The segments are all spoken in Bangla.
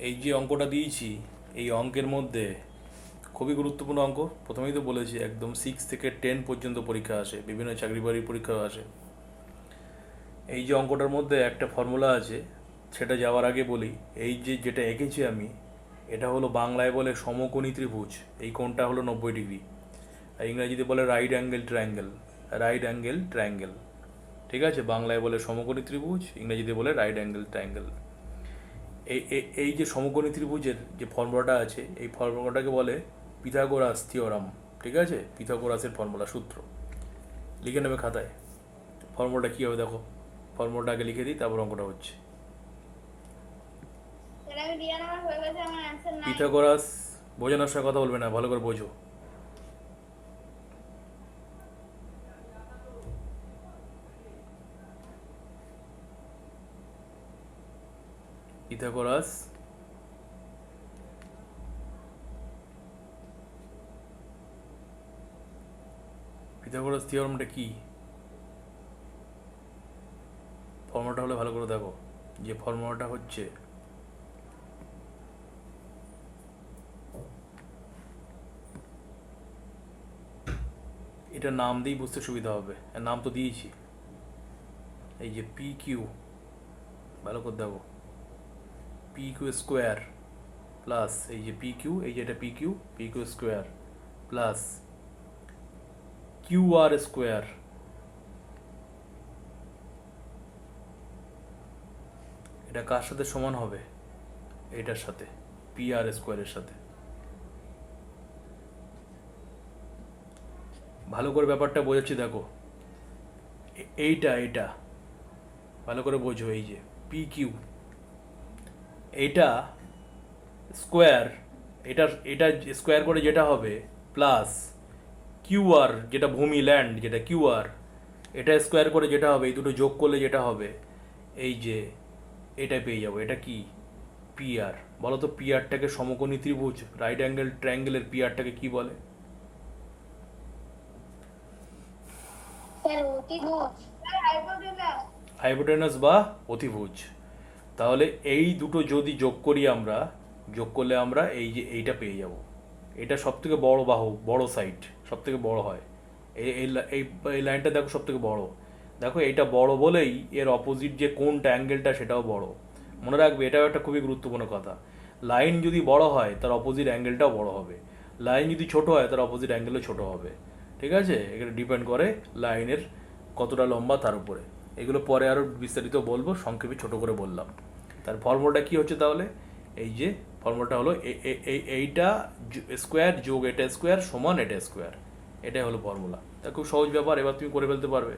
এই যে অঙ্কটা দিয়েছি, এই অঙ্কের মধ্যে খুবই গুরুত্বপূর্ণ অঙ্ক। প্রথমেই তো বলেছি একদম 6 থেকে 10 পর্যন্ত পরীক্ষা আসে, বিভিন্ন চাকরি বাড়ির পরীক্ষাও আসে। এই যে অঙ্কটার মধ্যে একটা ফর্মুলা আছে, সেটা যাওয়ার আগে বলি, এই যে যেটা এঁকেছি আমি, এটা হলো বাংলায় বলে সমকোণী ত্রিভুজ। এই কোণটা হলো 90 ডিগ্রি, আর ইংরেজিতে বলে right angle triangle. Right angle triangle, ঠিক আছে? বাংলায় বলে সমকোণী ত্রিভুজ, ইংরেজিতে বলে রাইট অ্যাঙ্গেল ট্রায়াঙ্গেল। এই যে সমকোণী ত্রিভুজের যে ফর্মুলাটা আছে, এই ফর্মুলাটাকে বলে পিথাগোরাস থিওরাম, ঠিক আছে? পিথাগোরাসের ফর্মুলা, সূত্র লিখে নেবে খাতায়। ফর্মুলাটা কী হবে দেখো, ফর্মুলাটা আগে লিখে দিই, তারপর অঙ্কটা হচ্ছে। পিথাগোরাস, বোঝানোর সঙ্গে কথা বলবে না, ভালো করে বোঝো। পিথাগোরাস পিথাগোরাস থিওরামটা কি? ফর্মুলাটা হলে ভালো করে দেখো, যে ফর্মুলাটা হচ্ছে এটা নাম দিয়েই বুঝতে সুবিধা হবে, আর নাম তো দিয়েছি। এই যে পি কিউ, ভালো করে দেখো, পি কিউ স্কোয়ার প্লাস এই যে পি কিউ, এই যে এটা P Q square plus Q R square, এটা কার সাথে সমান হবে? এটার সাথে, পি আর স্কোয়ারের সাথে। ভালো করে ব্যাপারটা বোঝাচ্ছি দেখো, এইটা ভালো করে বোঝো। এই যে পি কিউ, এইটা স্কোয়ার, এটা স্কোয়ার করে যেটা হবে, প্লাস কিউ আর, যেটা ভূমি ল্যান্ড, যেটা কিউ আর, এটা স্কোয়ার করে যেটা হবে, এই দুটো যোগ করলে যেটা হবে, এই যে এটা পেয়ে যাবো। এটা কি? P R. বলো তো পি আরটাকে, সমকোণী ত্রিভুজ রাইট অ্যাঙ্গেল ট্রায়াঙ্গেলের পি আরটাকে কি বলে? হাইপোটেনাস বা অতিভুজ। তাহলে এই দুটো যদি যোগ করি আমরা, যোগ করলে আমরা এই যে এইটা পেয়ে যাব। এটা সব থেকে বড় বাহু, বড় সাইড, সব থেকে বড় হয়। এই এই এই এই লাইনটা দেখো সব থেকে বড়। দেখো এইটা বড় বলেই এর অপোজিট যে কোনটা, অ্যাঙ্গেলটা, সেটাও বড়। মনে রাখবে, এটাও একটা খুবই গুরুত্বপূর্ণ কথা। লাইন যদি বড় হয়, তার অপোজিট অ্যাঙ্গেলটাও বড় হবে। লাইন যদি ছোট হয়, তার অপোজিট অ্যাঙ্গেলও ছোট হবে। ঠিক আছে? এখানে ডিপেন্ড করে লাইনের কতটা লম্বা তার উপরে। এগুলো পরে আরও বিস্তারিত বলবো, সংক্ষেপে ছোট করে বললাম। তার ফর্মুলাটা কি হচ্ছে তাহলে? এই যে ফর্মুলাটা হলো এইটা স্কোয়ার যোগ এটা স্কোয়ার সমান এটা স্কোয়ার। এটাই হলো ফর্মুলা। তা খুব সহজ ব্যাপার, এবার তুমি করে ফেলতে পারবে।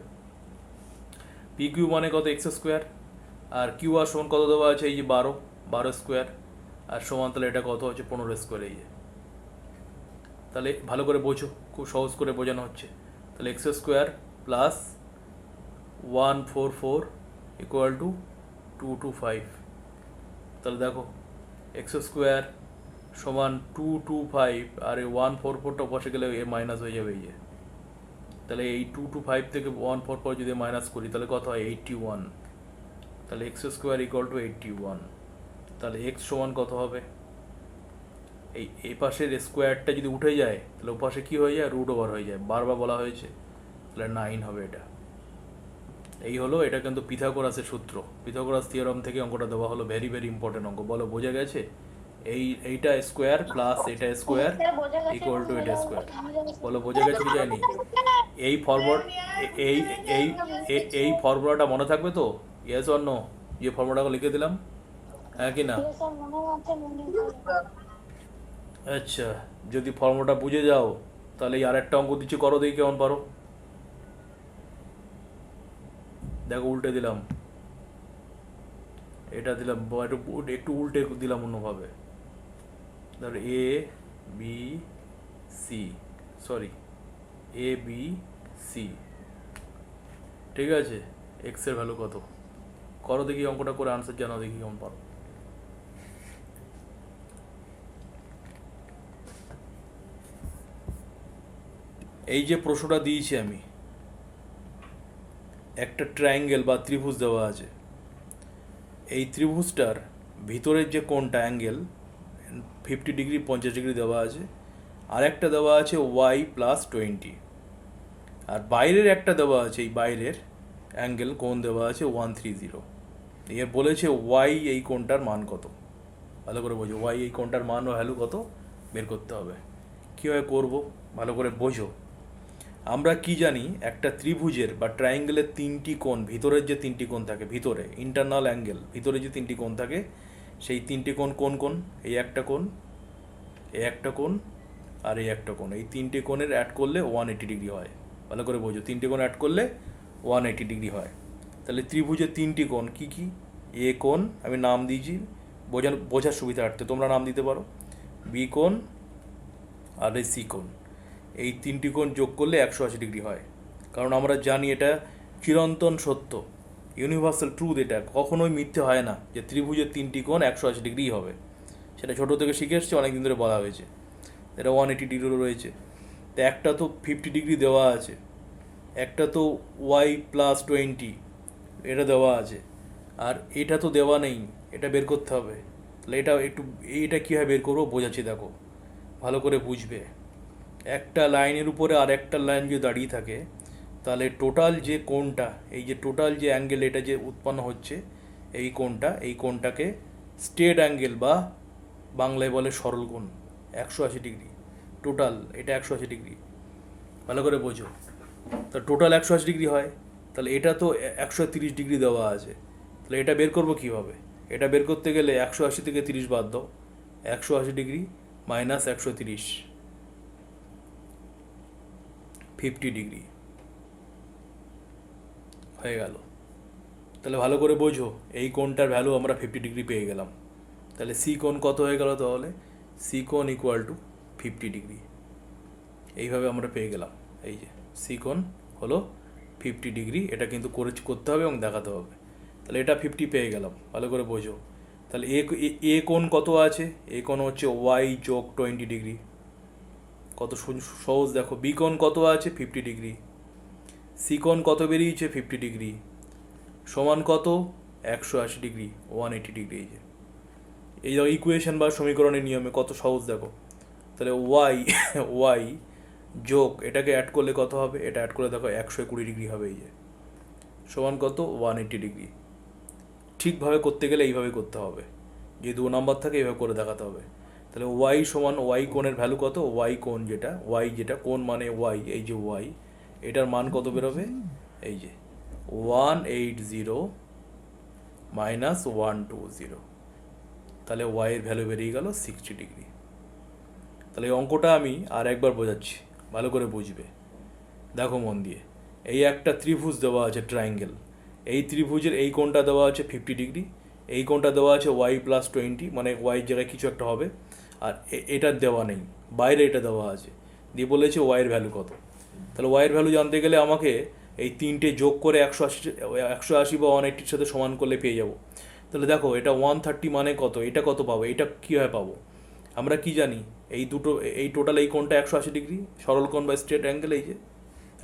পি কিউ মানে কত? X square. আর কিউ আর সমান কত দেওয়া আছে? এই যে 12 স্কোয়ার। আর সমান তাহলে এটা কত হচ্ছে? 15 স্কোয়ার। এই যে, তাহলে ভালো করে বোঝো, খুব সহজ করে বোঝানো হচ্ছে। তাহলে x square plus 144 equal to 225। তাহলে দেখো, এক্স স্কোয়ার সমান 225, আর এই 144টা বসে গেলে এ মাইনাস হয়ে যাবে। এই যে, তাহলে এই 225 থেকে 144 যদি মাইনাস করি, তাহলে কত হয়? 81। তাহলে এক্স স্কোয়ার ইকুয়াল টু 81। তাহলে এক্স সমান কত হবে? এই পাশের স্কোয়ারটা যদি উঠে যায়, তাহলে ও পাশে কী হয়ে যায়? রুট ওভার হয়ে যায়, বারবার বলা হয়েছে। তাহলে 9 হবে এটা। এই হলো, এটা কিন্তু পিথাগোরাসের সূত্র। পিথাগোরাস থিওরাম থেকে অঙ্কটা দেওয়া হলো, ভেরি ভেরি ইম্পর্টেন্ট অঙ্ক। বলো বোঝা গেছে? এইটা স্কোয়ার প্লাস এটা স্কোয়ার ইকুয়াল টু এটা স্কোয়ার। বলো বোঝা গেছে কি যায়নি? এই ফরওয়ার্ড, এই এই এই ফর্মুলাটা মনে থাকবে তো? Yes or no? যে ফর্মুলাটা লিখে দিলাম, হ্যাঁ কি না? আচ্ছা, যদি ফর্মুলাটা বুঝে যাও, তাহলে এই আরেকটা অঙ্ক দিচ্ছি, করো দেখি কেমন পারো। দেখো, উল্টে দিলাম, এটা দিলাম, একটু উল্টে দিলাম অন্যভাবে। ধরো A B C, sorry, A B C, ঠিক আছে? এক্সের ভ্যালু কত? করো দেখি অঙ্কটা করে, আনসার জানাও দেখি কেমন পারো। এই যে প্রশ্নটা দিয়েছি আমি, একটা ট্রায়াঙ্গেল বা ত্রিভুজ দেওয়া আছে। এই ত্রিভুজটার ভিতরের যে কোণটা অ্যাঙ্গেল 50 ডিগ্রি 50 ডিগ্রি দেওয়া আছে, আর একটা দেওয়া আছে ওয়াই প্লাস 20, আর বাইরের একটা দেওয়া আছে, এই বাইরের অ্যাঙ্গেল কোণ দেওয়া আছে 130। এর বলেছে ওয়াই এই কোণটার মান কত, ভালো করে বোঝো, ওয়াই এই কোণটার মান ও ভ্যালু কত বের করতে হবে। কীভাবে করব ভালো করে বোঝো। আমরা কি জানি, একটা ত্রিভুজের বা ট্রায়াঙ্গেলের তিনটি কোণ, ভিতরের যে তিনটি কোণ থাকে, ভিতরে ইন্টারনাল অ্যাঙ্গেল, ভিতরে যে তিনটি কোণ থাকে, সেই তিনটি কোণ কোন কোন? এই একটা কোণ, এই একটা কোণ, আর এই একটা কোণ। এই তিনটে কোণের অ্যাড করলে 180 ডিগ্রি হয়। ভালো করে বোঝো, তিনটে কোণ অ্যাড করলে 180 ডিগ্রি হয়। তাহলে ত্রিভুজের তিনটি কোণ কি কি? এ কোণ আমি নাম দিয়েছি বোঝার সুবিধার্থে, তোমরা নাম দিতে পারো। বি কোণ আর এই সি কোণ। এই তিনটি কোণ যোগ করলে 180 ডিগ্রি হয়। কারণ আমরা জানি এটা চিরন্তন সত্য, ইউনিভার্সাল ট্রুথ, এটা কখনোই মিথ্যে হয় না যে ত্রিভুজের তিনটি কোণ 180 ডিগ্রি হবে। সেটা ছোটো থেকে শিখে এসছে, অনেকদিন ধরে বলা হয়েছে। এটা 180 ডিগ্রি রয়েছে। তো একটা তো 50 ডিগ্রি দেওয়া আছে, একটা তো ওয়াই প্লাস 20 এটা দেওয়া আছে, আর এটা তো দেওয়া নেই, এটা বের করতে হবে। তাহলে এইটা কীভাবে বের করবো বোঝাচ্ছি, দেখো ভালো করে বুঝবে। একটা লাইনের উপরে আর একটা লাইন যদি দাঁড়িয়ে থাকে, তাহলে টোটাল যে কোণটা, এই যে টোটাল যে অ্যাঙ্গেল এটা যে উৎপন্ন হচ্ছে, এই কোণটাকে স্ট্রেট অ্যাঙ্গেল বা বাংলায় বলে সরল কোণ, 180 ডিগ্রি। টোটাল এটা 180 ডিগ্রি, ভালো করে বোঝো। তা টোটাল 180 ডিগ্রি হয়, তাহলে এটা তো 130 ডিগ্রি দেওয়া আছে। তাহলে এটা বের করবো কীভাবে? এটা বের করতে গেলে 180 থেকে 30 বাদ দাও, 180 ডিগ্রি মাইনাস 130, 50 ডিগ্রি হয়ে গেল। তাহলে ভালো করে বোঝো, এই কোণটার ভ্যালু আমরা 50 ডিগ্রি পেয়ে গেলাম। তাহলে সি কোণ কত হয়ে গেল? তাহলে সি কোণ ইকুয়াল টু 50 ডিগ্রি। এইভাবে আমরা পেয়ে গেলাম, এই যে সি কোণ হলো 50 ডিগ্রি। এটা কিন্তু করতে হবে এবং দেখাতে হবে। তাহলে এটা 50 পেয়ে গেলাম, ভালো করে বোঝো। তাহলে এ কোণ কত আছে? এ কোণ হচ্ছে ওয়াই যোগ 20 ডিগ্রি। কত সহজ দেখো। বি কোণ কত আছে? 50 ডিগ্রি। সি কোণ কত বেরিয়েছে? 50 ডিগ্রি। সমান কত? 180 ডিগ্রি, 180 ডিগ্রি। এই যে ইকুয়েশন বা সমীকরণের নিয়মে কত সহজ দেখো। তাহলে ওয়াই যোগ এটাকে অ্যাড করলে কত হবে? এটা অ্যাড করলে দেখো 120 ডিগ্রি হবে, এই যে সমান কত? 180 ডিগ্রি। ঠিকভাবে করতে গেলে এইভাবে করতে হবে, যে 2 নাম্বার থাকে এইভাবে করে দেখাতে হবে। তাহলে ওয়াই সমান, ওয়াই কোণের ভ্যালু কত? ওয়াই কোণ যেটা কোণ মানে ওয়াই, এই যে ওয়াই, এটার মান কত বেরোবে? এই যে 180 মাইনাস 120। তাহলে ওয়াইয়ের ভ্যালু বেরিয়ে গেল 60 ডিগ্রি। তাহলে এই অঙ্কটা আমি আর একবার বোঝাচ্ছি, ভালো করে বুঝবে, দেখো মন দিয়ে। এই একটা ত্রিভুজ দেওয়া আছে, ট্রায়াঙ্গেল। এই ত্রিভুজের এই কোণটা দেওয়া আছে 50 ডিগ্রি, এই কোণটা দেওয়া আছে ওয়াই প্লাস 20, মানে ওয়াই জায়গায় কিছু একটা হবে, আর এটার দেওয়া নেই, বাইরে এটা দেওয়া আছে। দিয়ে বলেছে ওয়াইয়ের ভ্যালু কত। তাহলে ওয়াইয়ের ভ্যালু জানতে গেলে আমাকে এই তিনটে যোগ করে 180 বা 180-র সাথে সমান করলে পেয়ে যাব। তাহলে দেখো এটা 130 মানে কত, এটা কত পাবো, এটা কীভাবে পাবো? আমরা কি জানি, এই টোটাল এই কোণটা 180 ডিগ্রি, সরল কোণ বা স্ট্রেট অ্যাঙ্গেল, এই যে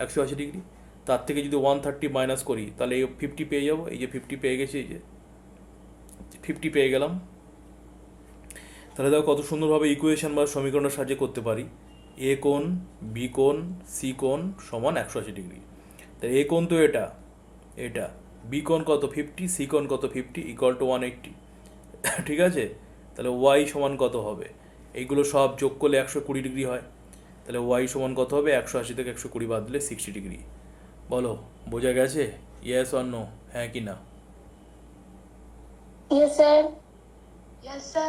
180 ডিগ্রি। তার থেকে যদি 130 মাইনাস করি, তাহলে এই 50 পেয়ে যাবো। এই যে 50 পেয়ে গেছি, এই যে 50 পেয়ে গেলাম। তাহলে দেখো কত সুন্দরভাবে ইকুয়েশন বা সমীকরণের সাহায্যে করতে পারি। এ কোণ, বি কোণ, সি কোণ সমান 180 ডিগ্রি। তাহলে এ কোণ তো এটা, বি কোণ কত? 50, সি কোণ কত? 50, ইকুয়াল টু 180। ঠিক আছে। তাহলে ওয়াই সমান কত হবে? এইগুলো সব যোগ করলে 120 ডিগ্রি হয়। তাহলে ওয়াই সমান কত হবে? 180 থেকে 120 বাদ দিলে 60 ডিগ্রি। বলো বোঝা গেছে? ইয়েস অর নো, হ্যাঁ কি না? Yes, sir. Yes, sir.